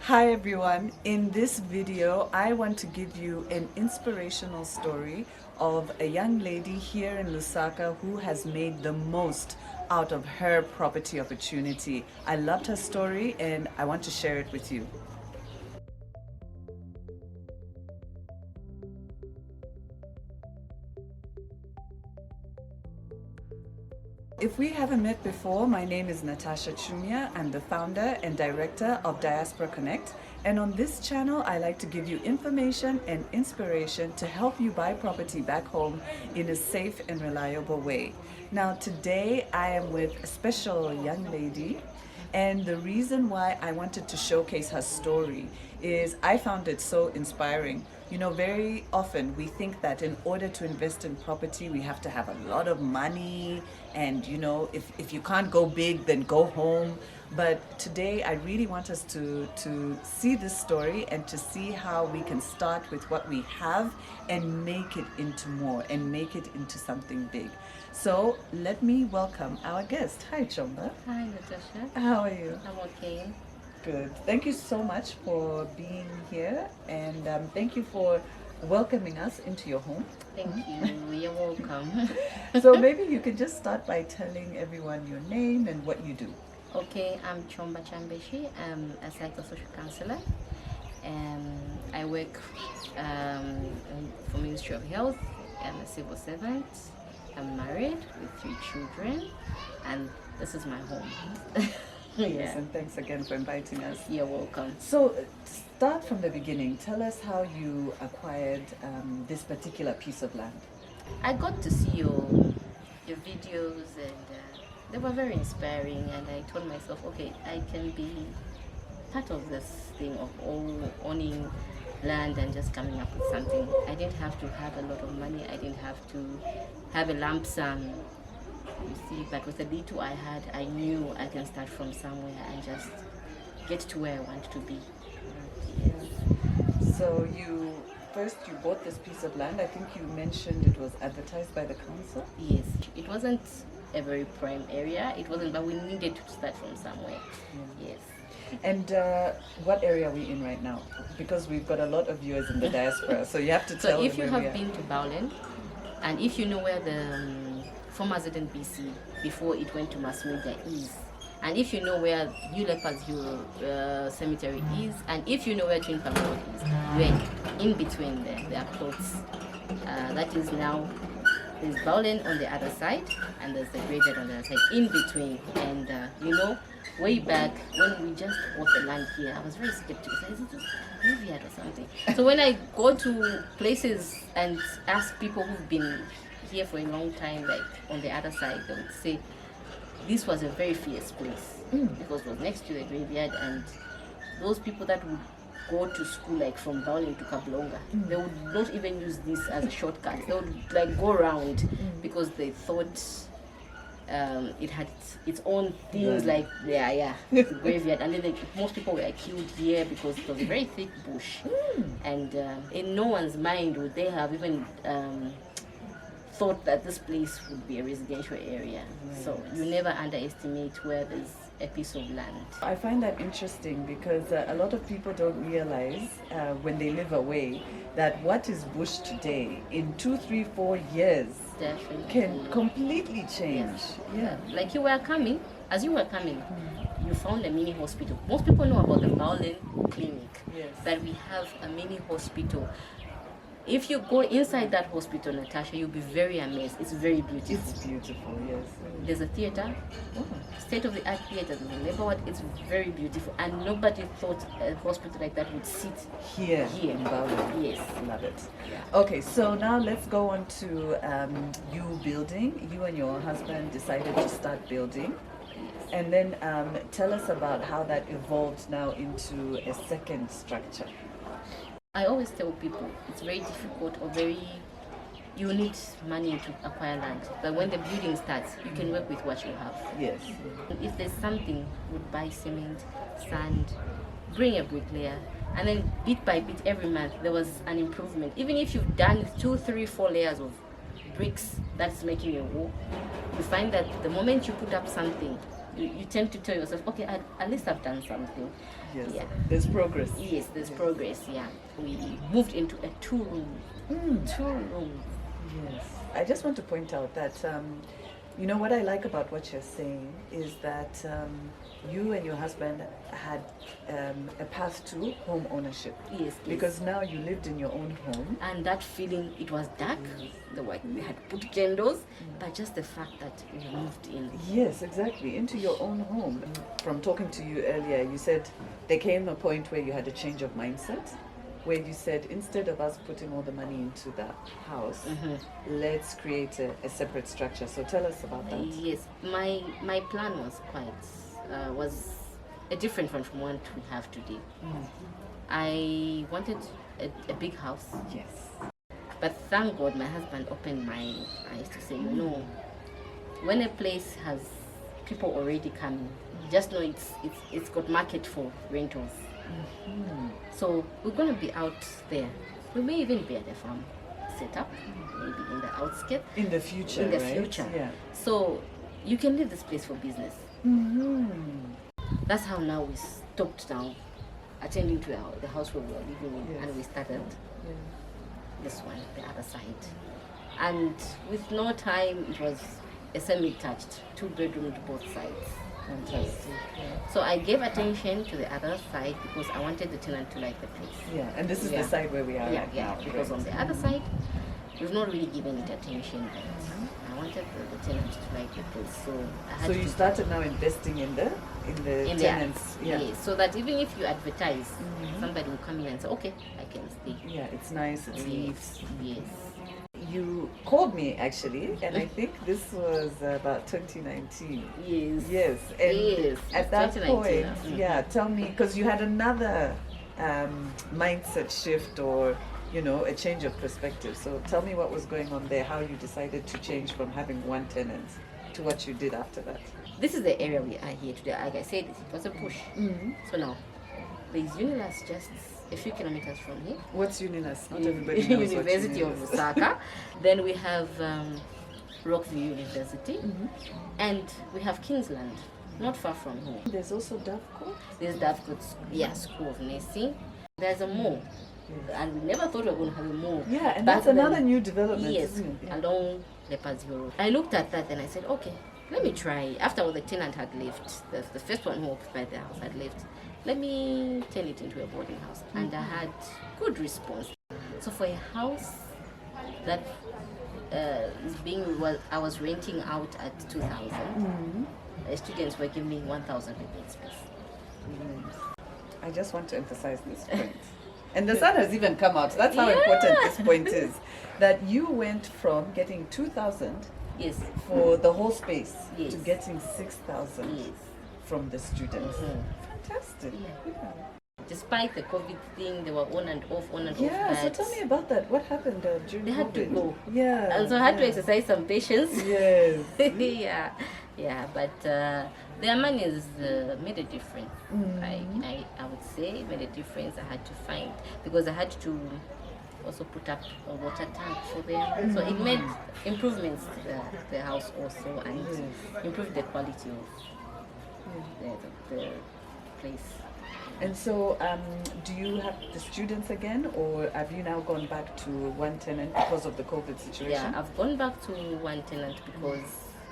Hi everyone, in this video I want to give you an inspirational story of a young lady here in Lusaka who has made the most out of her property opportunity. I loved her story and I want to share it with you. If we haven't met before, my name is Natasha Chumia. I'm the founder and director of Diaspora Connect. And on this channel, I like to give you information and inspiration to help you buy property back home in a safe and reliable way. Now, today I am with a special young lady. And the reason why I wanted to showcase her story is I found it so inspiring. You know, very often we think that in order to invest in property, we have to have a lot of money. And, you know, if you can't go big, then go home. But today I really want us to see this story and to see how we can start with what we have and make it into more and make it into something big. So let me welcome our guest. Hi, Chomba. Hi, Natasha. How are you? I'm okay. Good. Thank you so much for being here, and thank you for welcoming us into your home. Thank you. You're welcome. So maybe you could just start by telling everyone your name and what you do. Okay, I'm Chomba Chambeshi. I'm a psychosocial counselor. I work for Ministry of Health. I'm a civil servant. I'm married with 3 children, and this is my home. Yes, and thanks again for inviting us. You're welcome. So start from the beginning. Tell us how you acquired this particular piece of land. I got to see your videos, and they were very inspiring, and I told myself, okay, I can be part of this thing of owning land and just coming up with something. I didn't have to have a lot of money. I didn't have to have a lump sum, you see, but with the little I had, I knew I can start from somewhere and just get to where I want to be. Yes. So you bought this piece of land. I think you mentioned it was advertised by the council. Yes, it wasn't a very prime area. It wasn't, but we needed to start from somewhere. Yeah. Yes. And what area are we in right now? Because we've got a lot of viewers in the diaspora, so you have to tell So if them you where have we are. been to Bowlen, and if you know where the former ZNBC before it went to mass media is, and if you know where New Leopards Cemetery is, and if you know where Twin Palm Road is, we're in between there. There are plots. That is now, there's Bowlen on the other side, and there's the graveyard on the other side, in between. And you know, way back when we just bought the land here, I was very skeptical. Is it a graveyard or something? So when I go to places and ask people who've been here for a long time, like on the other side, they would say this was a very fierce place because it was next to the graveyard, and those people that would go to school like from Bowling to Kablonga, they would not even use this as a shortcut. They would like go around because they thought it had its own things, like the graveyard, and then most people were killed here because it was a very thick bush, and in no one's mind would they have even thought that this place would be a residential area. Right. So you never underestimate where there's a piece of land. I find that interesting because a lot of people don't realize when they live away that what is bush today in 2, 3, 4 years Definitely can completely change. Yes. Yeah. Like you were coming, as you were coming, you found a mini hospital. Most people know about the Bowlen Clinic, Yes. but we have a mini hospital. If you go inside that hospital, Natasha, you'll be very amazed. It's very beautiful. It's beautiful, yes. There's a theater, state-of-the-art theater. There's a labor ward. It's very beautiful, and nobody thought a hospital like that would sit Here here. in Bali. Yes. Love it. Yeah. Okay, so now let's go on to you building. You and your husband decided to start building. And then tell us about how that evolved now into a second structure. I always tell people it's very difficult or you need money to acquire land. But when the building starts, you can work with what you have. Yes. If there's something, would buy cement, sand, bring a bricklayer, and then bit by bit every month there was an improvement. Even if you've done 2, 3, 4 layers of bricks that's making a wall, you find that the moment you put up something, you tend to tell yourself, okay, at least I've done something. Yes. Yeah. There's progress. Yes, there's progress. Yeah, we moved into a 2-room. 2-room. Yes. I just want to point out that, you know, what I like about what you're saying is that you and your husband had a path to home ownership. Yes. Because now you lived in your own home. And that feeling, it was dark. They had put candles, but just the fact that we moved in. Yes, exactly. Into your own home. From talking to you earlier, you said there came a point where you had a change of mindset, where you said, instead of us putting all the money into the house, let's create a separate structure. So tell us about that. Yes, my plan was was different from what we have today. I wanted a big house. Yes. But thank God my husband opened my eyes to say, you know, when a place has people already coming, just know it's got market for rentals. So we're going to be out there. We may even be at a farm set up, maybe in the outskirts. In the future, future. Yeah. So you can leave this place for business. That's how now we stopped now attending to the house where we were living in, and we started this one, the other side. And with no time, it was a semi-detached, 2-bedroom to both sides. Fantastic. Yeah. So I gave attention to the other side because I wanted the tenant to like the place. Yeah, and this is the side where we are right now. Because on the other side, we've not really given it attention. I wanted the tenant to like the place, so I had So to you started now investing in the tenants. Yes, so that even if you advertise, somebody will come in and say, okay, I can stay. Yeah, it's nice, it's neat. Yes. You called me actually, and I think this was about 2019. Yes. Yes. And Yes, at that 2019, point, yeah, tell me, because you had another mindset shift or, you know, a change of perspective. So tell me what was going on there, how you decided to change from having one tenant to what you did after that. This is the area we are here today. Like I said, it was a push. So now, there's Unilas just a few kilometers from here. What's Unilas? Not everybody knows University what of Unilas is. Lusaka. Then we have Rockview University, and we have Kingsland, not far from here. There's also Davco. There's Davco, School of Nursing. There's a mall, and we never thought we were going to have a mall. Yeah, and But that's another then- new development. Yes, isn't it? Yeah. along Leopards Road. I looked at that and I said, okay, let me try. After all, the tenant had left, the first one who occupied the house had left. Let me turn it into a boarding house. And I had good response. So for a house that I was renting out at 2,000, students were giving me 1,000 people space. I just want to emphasize this point. And the sun has even come out. That's how important this point is. That you went from getting 2,000 Yes. for the whole space Yes. to getting 6,000 Yes. from the students. Fantastic. Yeah. Despite the COVID thing, they were on and off. Yeah, so but tell me about that. What happened during they had to COVID? go. Yeah. And so I had to yeah. exercise some patience. Yes. But their monies made a difference. I would say made a difference. I had to find, because I had to also put up a water tank for them. So it made improvements to the house also, and improved the quality of the place. And so, do you have the students again, or have you now gone back to one tenant because of the COVID situation? Yeah, I've gone back to one tenant because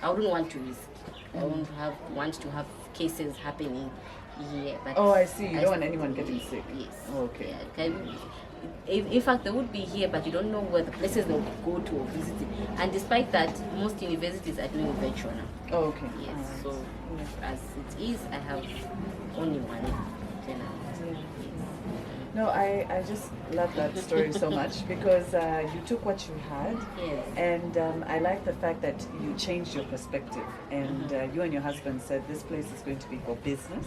I wouldn't want to risk. I wouldn't want to have cases happening here. But Oh, I see. You don't want anyone getting sick. Yes. Okay. Yeah, in fact, they would be here, but you don't know where the places they'll go to or visit. And despite that, most universities are doing virtual now. Oh, okay. Yes. Alright. So as it is, I have only one tenant. No, I just love that story so much because you took what you had, Yes. and I like the fact that you changed your perspective, and you and your husband said this place is going to be for business,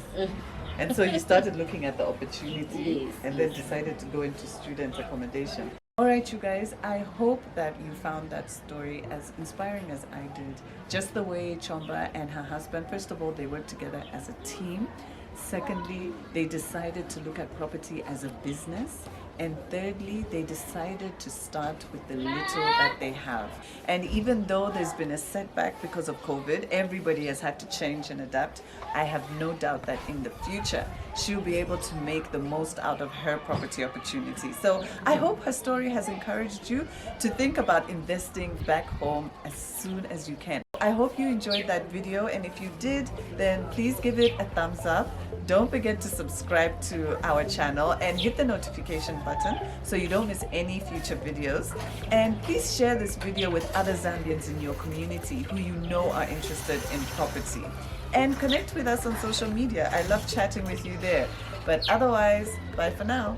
and so you started looking at the opportunity, Yes, and then decided to go into student accommodation. All right, you guys, I hope that you found that story as inspiring as I did. Just the way Chomba and her husband, first of all, they worked together as a team. Secondly, they decided to look at property as a business. And thirdly, they decided to start with the little that they have. And even though there's been a setback because of COVID, everybody has had to change and adapt. I have no doubt that in the future, she'll be able to make the most out of her property opportunity. So I hope her story has encouraged you to think about investing back home as soon as you can. I hope you enjoyed that video, and if you did, then please give it a thumbs up. Don't forget to subscribe to our channel and hit the notification button so you don't miss any future videos. And please share this video with other Zambians in your community who you know are interested in property. And connect with us on social media. I love chatting with you there. But otherwise, bye for now.